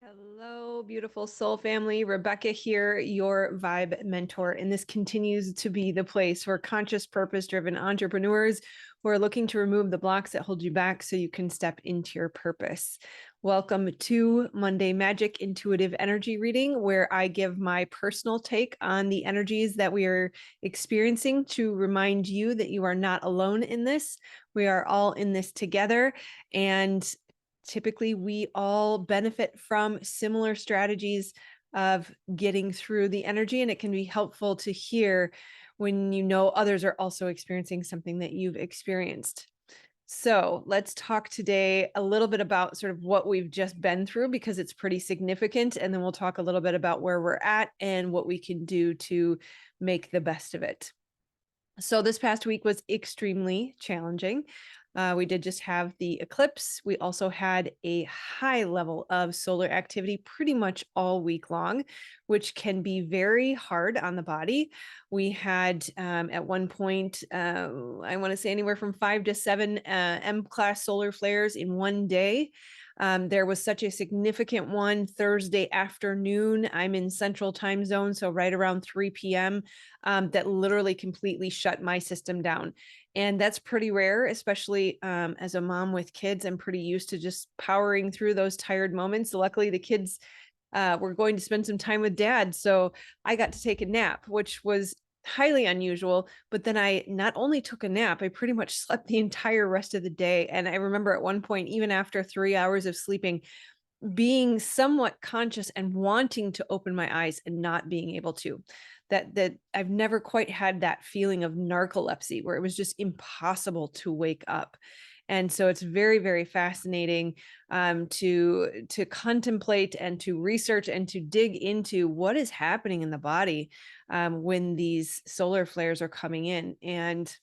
Hello, beautiful soul family. Rebecca here, your vibe mentor. And this continues to be the place for conscious, purpose driven entrepreneurs who are looking to remove the blocks that hold you back so you can step into your purpose. Welcome to Monday Magic Intuitive Energy Reading, where I give my personal take on the energies that we are experiencing to remind you that you are not alone in this. We are all in this together. And typically we all benefit from similar strategies of getting through the energy, and it can be helpful to hear when you know others are also experiencing something that you've experienced. So let's talk today a little bit about sort of what we've just been through, because it's pretty significant, and then we'll talk a little bit about where we're at and what we can do to make the best of it. So this past week was extremely challenging. We did just have the eclipse. We also had a high level of solar activity pretty much all week long, which can be very hard on the body. We had at one point, I want to say anywhere from 5 to 7 M-class solar flares in one day. There was such a significant one Thursday afternoon. I'm in Central Time Zone, so right around 3 p.m. That literally completely shut my system down. And that's pretty rare, especially as a mom with kids. I'm pretty used to just powering through those tired moments. Luckily, the kids were going to spend some time with dad, so I got to take a nap, which was highly unusual. But then I not only took a nap, I pretty much slept the entire rest of the day. And I remember at one point, even after 3 hours of sleeping, being somewhat conscious and wanting to open my eyes and not being able to. That I've never quite had that feeling of narcolepsy where it was just impossible to wake up. And so it's very, very fascinating to contemplate and to research and to dig into what is happening in the body when these solar flares are coming in. And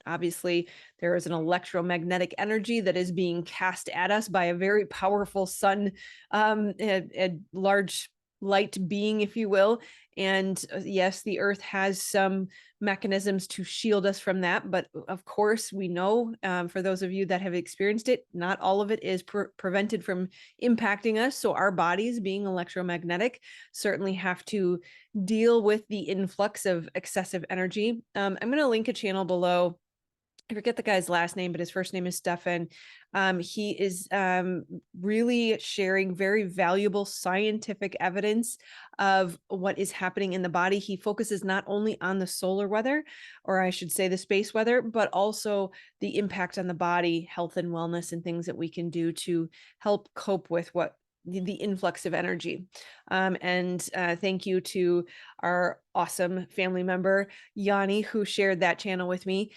obviously, there is an electromagnetic energy that is being cast at us by a very powerful sun, a large light being, if you will. And yes, the earth has some mechanisms to shield us from that. But of course, we know for those of you that have experienced it, not all of it is prevented from impacting us. So our bodies, being electromagnetic, certainly have to deal with the influx of excessive energy. I'm going to link a channel below. I forget the guy's last name, but his first name is Stefan. He is really sharing very valuable scientific evidence of what is happening in the body. He focuses not only on the solar weather, or I should say the space weather, but also the impact on the body, health and wellness, and things that we can do to help cope with what the influx of energy. And thank you to our awesome family member, Yanni, who shared that channel with me.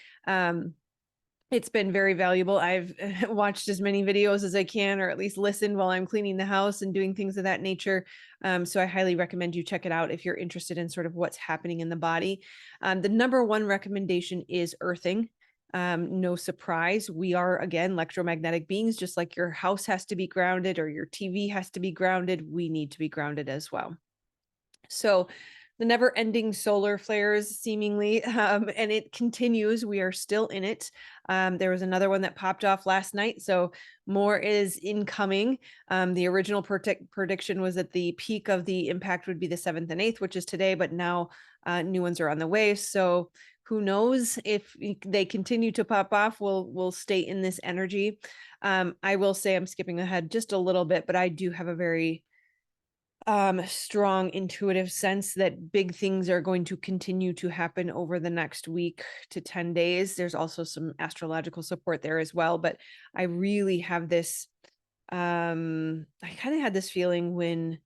It's been very valuable. I've watched as many videos as I can, or at least listened while I'm cleaning the house and doing things of that nature. So I highly recommend you check it out if you're interested in sort of what's happening in the body. The number one recommendation is earthing. No surprise. We are, again, electromagnetic beings. Just like your house has to be grounded or your TV has to be grounded, we need to be grounded as well. So the never-ending solar flares, seemingly, and it continues. We are still in it. There was another one that popped off last night, so more is incoming. The original prediction was that the peak of the impact would be the 7th and 8th, which is today, but now new ones are on the way. So who knows if they continue to pop off, we'll stay in this energy. I will say I'm skipping ahead just a little bit, but I do have a very strong intuitive sense that big things are going to continue to happen over the next week to 10 days. There's also some astrological support there as well, but I really have this, I kind of had this feeling when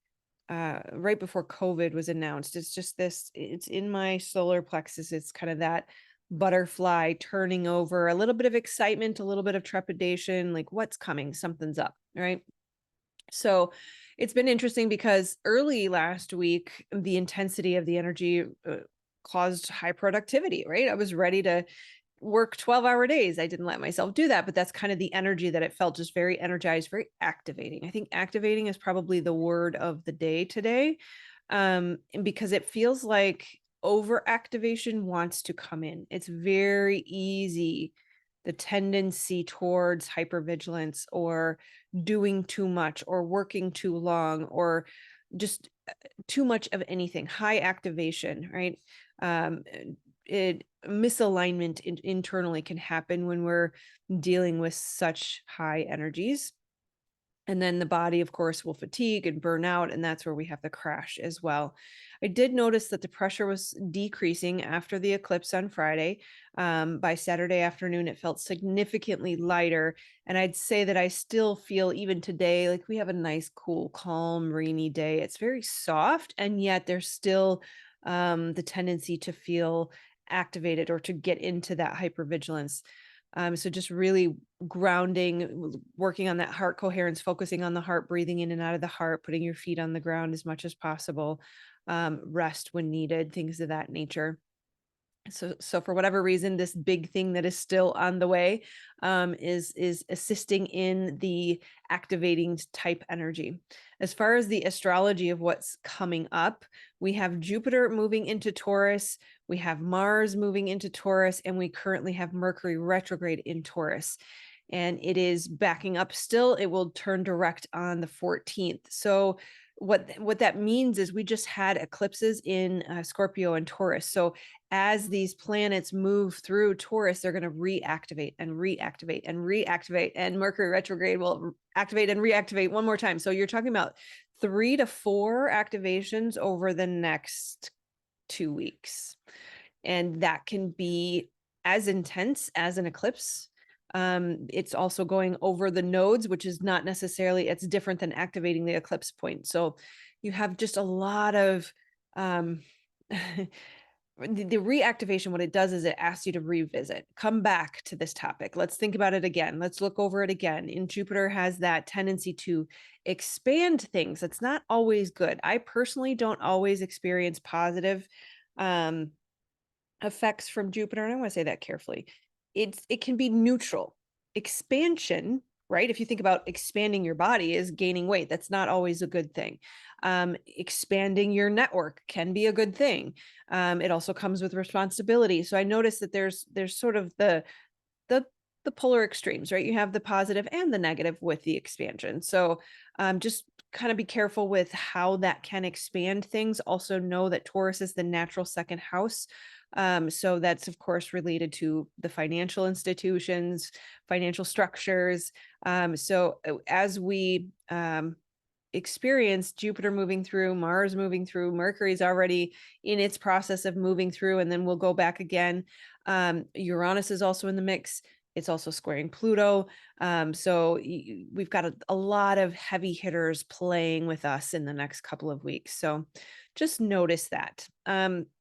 right before COVID was announced. It's just this, it's in my solar plexus. It's kind of that butterfly turning over, a little bit of excitement, a little bit of trepidation, like what's coming, something's up, right? So it's been interesting because early last week, the intensity of the energy caused high productivity, right? I was ready to work 12-hour days. I didn't let myself do that, but that's kind of the energy that it felt, just very energized, very activating. I think activating is probably the word of the day today, because it feels like overactivation wants to come in. It's very easy the tendency towards hypervigilance or doing too much or working too long or just too much of anything, high activation, right? Um, misalignment internally can happen when we're dealing with such high energies. And then the body, of course, will fatigue and burn out, and that's where we have the crash as well. I did notice that the pressure was decreasing after the eclipse on Friday. By Saturday afternoon, it felt significantly lighter. And I'd say that I still feel, even today, like we have a nice, cool, calm, rainy day. It's very soft, and yet there's still the tendency to feel activated or to get into that hypervigilance. So just really grounding, working on that heart coherence, focusing on the heart, breathing in and out of the heart, putting your feet on the ground as much as possible, rest when needed, things of that nature. So for whatever reason, this big thing that is still on the way is assisting in the activating type energy. As far as the astrology of what's coming up, we have Jupiter moving into Taurus, we have Mars moving into Taurus, and we currently have Mercury retrograde in Taurus. And it is backing up still. It will turn direct on the 14th. So what that means is we just had eclipses in Scorpio and Taurus. So as these planets move through Taurus, they're going to reactivate and reactivate and reactivate, and Mercury retrograde will activate and reactivate one more time. So you're talking about 3 to 4 activations over the next 2 weeks. And that can be as intense as an eclipse. It's also going over the nodes, which is not necessarily, it's different than activating the eclipse point. So you have just a lot of the reactivation. What it does is it asks you to revisit, come back to this topic. Let's think about it again. Let's look over it again. And Jupiter has that tendency to expand things. That's not always good. I personally don't always experience positive effects from Jupiter, and I want to say that carefully. It can be neutral. Expansion, right? If you think about expanding your body is gaining weight, that's not always a good thing. Expanding your network can be a good thing. It also comes with responsibility. So I noticed that there's sort of the the polar extremes, right? You have the positive and the negative with the expansion. So just kind of be careful with how that can expand things. Also know that Taurus is the natural second house. So that's of course related to the financial institutions, financial structures. So as we experience Jupiter moving through, Mars moving through, Mercury's already in its process of moving through, and then we'll go back again. Uranus is also in the mix. It's also squaring Pluto. So we've got a lot of heavy hitters playing with us in the next couple of weeks. So just notice that.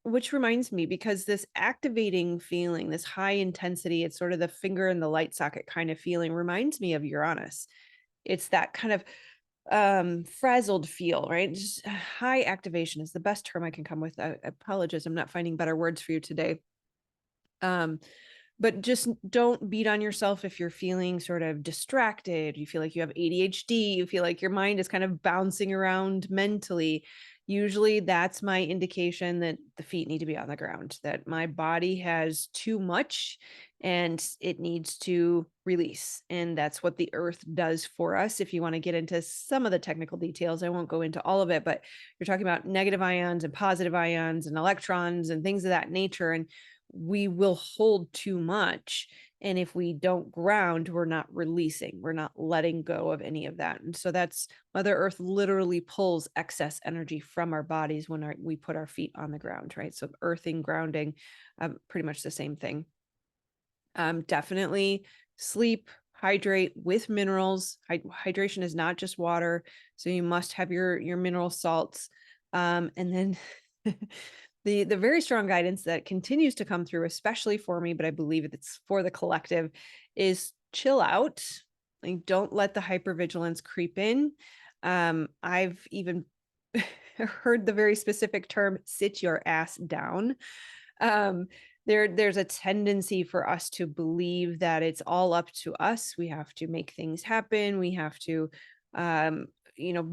Which reminds me, because this activating feeling, this high intensity, it's sort of the finger in the light socket kind of feeling, reminds me of Uranus. It's that kind of frazzled feel, right? Just high activation is the best term I can come with. I apologize, I'm not finding better words for you today. But just don't beat on yourself if you're feeling sort of distracted, you feel like you have ADHD, you feel like your mind is kind of bouncing around mentally. Usually that's my indication that the feet need to be on the ground, that my body has too much and it needs to release. And that's what the earth does for us. If you want to get into some of the technical details, I won't go into all of it, but you're talking about negative ions and positive ions and electrons and things of that nature. And we will hold too much. And if we don't ground, we're not releasing, we're not letting go of any of that. And so that's Mother Earth literally pulls excess energy from our bodies when we put our feet on the ground, right? So earthing, grounding, pretty much the same thing. Definitely sleep, hydrate with minerals. Hydration is not just water. So you must have your mineral salts. And then the very strong guidance that continues to come through, especially for me, but I believe it's for the collective, is chill out. Like, don't let the hypervigilance creep in. I've even heard the very specific term, sit your ass down. There's a tendency for us to believe that it's all up to us. We have to make things happen. We have to,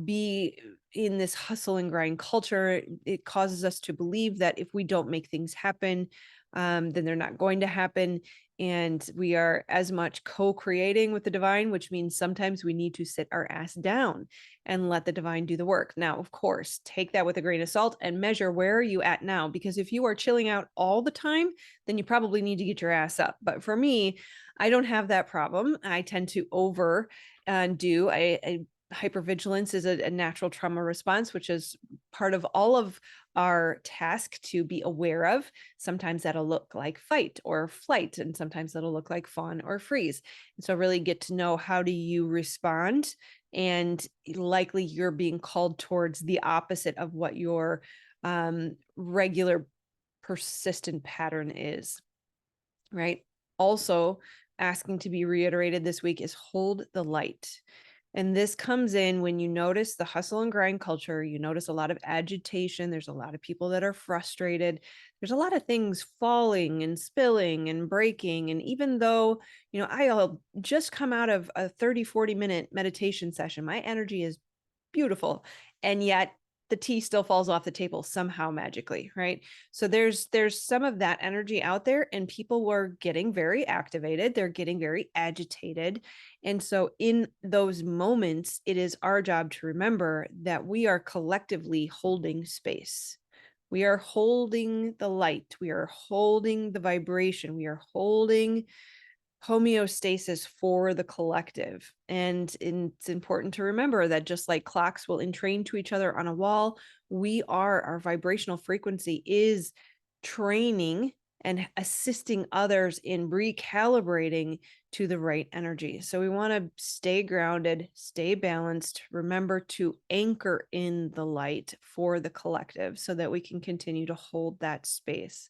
be in this hustle and grind culture. It causes us to believe that if we don't make things happen, then they're not going to happen. And we are as much co-creating with the divine, which means sometimes we need to sit our ass down and let the divine do the work. Now, of course, take that with a grain of salt and measure where are you at now, because if you are chilling out all the time, then you probably need to get your ass up. But for me, I don't have that problem. I tend to over do. Hypervigilance is a natural trauma response, which is part of all of our task to be aware of. Sometimes that'll look like fight or flight, and sometimes that'll look like fawn or freeze. And so really get to know, how do you respond? And likely you're being called towards the opposite of what your regular persistent pattern is, right? Also, asking to be reiterated this week is hold the light. And this comes in when you notice the hustle and grind culture, you notice a lot of agitation. There's a lot of people that are frustrated. There's a lot of things falling and spilling and breaking. And even though, I'll just come out of a 30-40 minute meditation session, my energy is beautiful. And yet the tea still falls off the table somehow magically, right? So there's some of that energy out there, and people were getting very activated. They're getting very agitated. And so in those moments, it is our job to remember that we are collectively holding space. We are holding the light. We are holding the vibration. We are holding homeostasis for the collective. And it's important to remember that just like clocks will entrain to each other on a wall, our vibrational frequency is training and assisting others in recalibrating to the right energy. So we want to stay grounded, stay balanced, remember to anchor in the light for the collective so that we can continue to hold that space.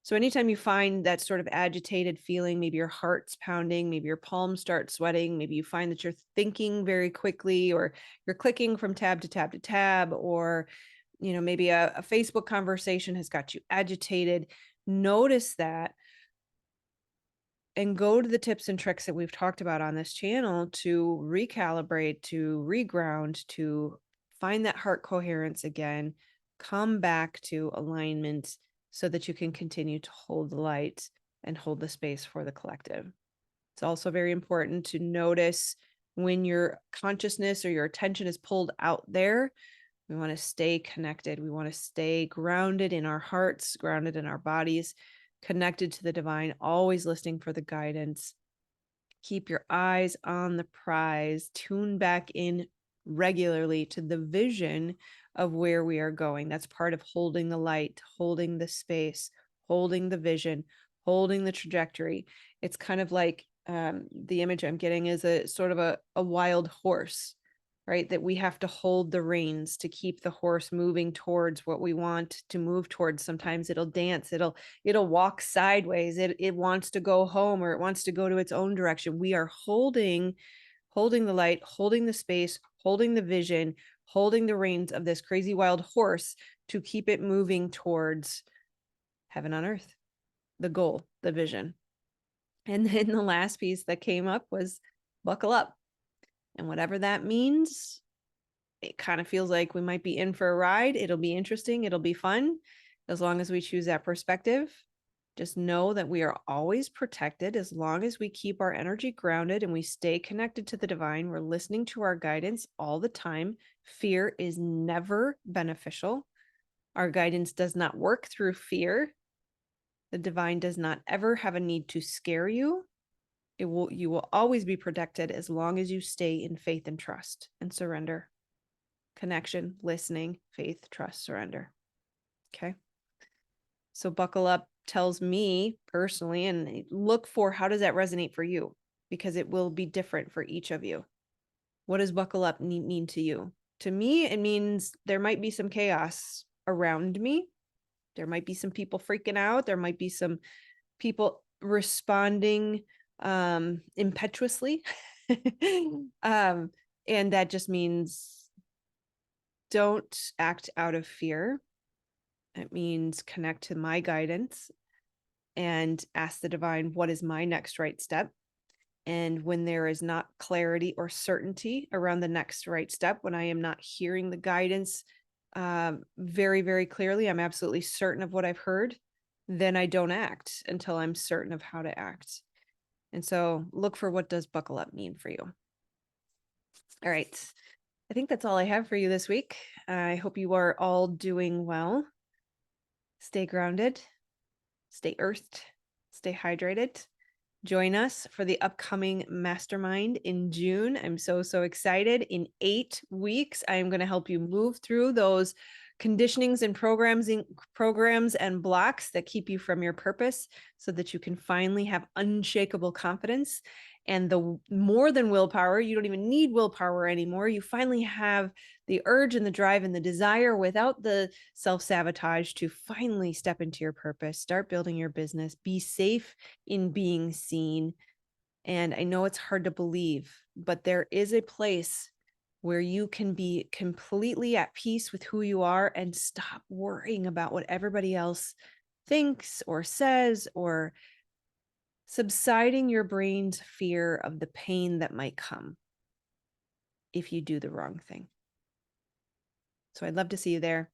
So anytime you find that sort of agitated feeling, maybe your heart's pounding, maybe your palms start sweating, maybe you find that you're thinking very quickly, or you're clicking from tab to tab to tab, or maybe a Facebook conversation has got you agitated, notice that and go to the tips and tricks that we've talked about on this channel to recalibrate, to reground, to find that heart coherence again, come back to alignment, so that you can continue to hold the light and hold the space for the collective. It's also very important to notice when your consciousness or your attention is pulled out there. We want to stay connected. We want to stay grounded in our hearts, grounded in our bodies, connected to the divine, always listening for the guidance. Keep your eyes on the prize, tune back in regularly to the vision of where we are going. That's part of holding the light, holding the space, holding the vision, holding the trajectory. It's kind of like the image I'm getting is a sort of a wild horse, right? That we have to hold the reins to keep the horse moving towards what we want to move towards. Sometimes it'll dance, it'll walk sideways, it wants to go home, or it wants to go to its own direction. We are holding the light, holding the space, holding the vision, holding the reins of this crazy wild horse to keep it moving towards heaven on earth, the goal, the vision. And then the last piece that came up was buckle up. And whatever that means, it kind of feels like we might be in for a ride. It'll be interesting. It'll be fun, as long as we choose that perspective. Just know that we are always protected as long as we keep our energy grounded and we stay connected to the divine. We're listening to our guidance all the time. Fear is never beneficial. Our guidance does not work through fear. The divine does not ever have a need to scare you. You will always be protected as long as you stay in faith and trust and surrender. Connection, listening, faith, trust, surrender. Okay. So buckle up tells me personally, and look for how does that resonate for you, because it will be different for each of you. What does buckle up mean to you? To me, it means there might be some chaos around me. There might be some people freaking out. There might be some people responding impetuously. And that just means don't act out of fear. It means connect to my guidance and ask the divine, what is my next right step? And when there is not clarity or certainty around the next right step, when I am not hearing the guidance very, very clearly, I'm absolutely certain of what I've heard, then I don't act until I'm certain of how to act. And so look for what does buckle up mean for you. All right. I think that's all I have for you this week. I hope you are all doing well. Stay grounded, stay earthed, stay hydrated. Join us for the upcoming Mastermind in June. I'm so excited. In 8 weeks, I am going to help you move through those conditionings and programs and blocks that keep you from your purpose so that you can finally have unshakable confidence and the more than willpower. You don't even need willpower anymore. You finally have the urge and the drive and the desire without the self-sabotage to finally step into your purpose, start building your business, be safe in being seen. And I know it's hard to believe, but there is a place where you can be completely at peace with who you are and stop worrying about what everybody else thinks or says, or subsiding your brain's fear of the pain that might come if you do the wrong thing. So I'd love to see you there.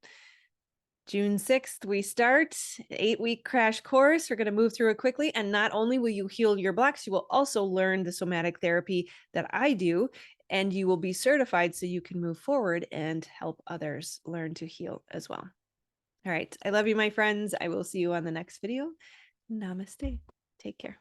June 6th, we start an 8-week crash course. We're going to move through it quickly. And not only will you heal your blocks, you will also learn the somatic therapy that I do, and you will be certified so you can move forward and help others learn to heal as well. All right. I love you, my friends. I will see you on the next video. Namaste. Take care.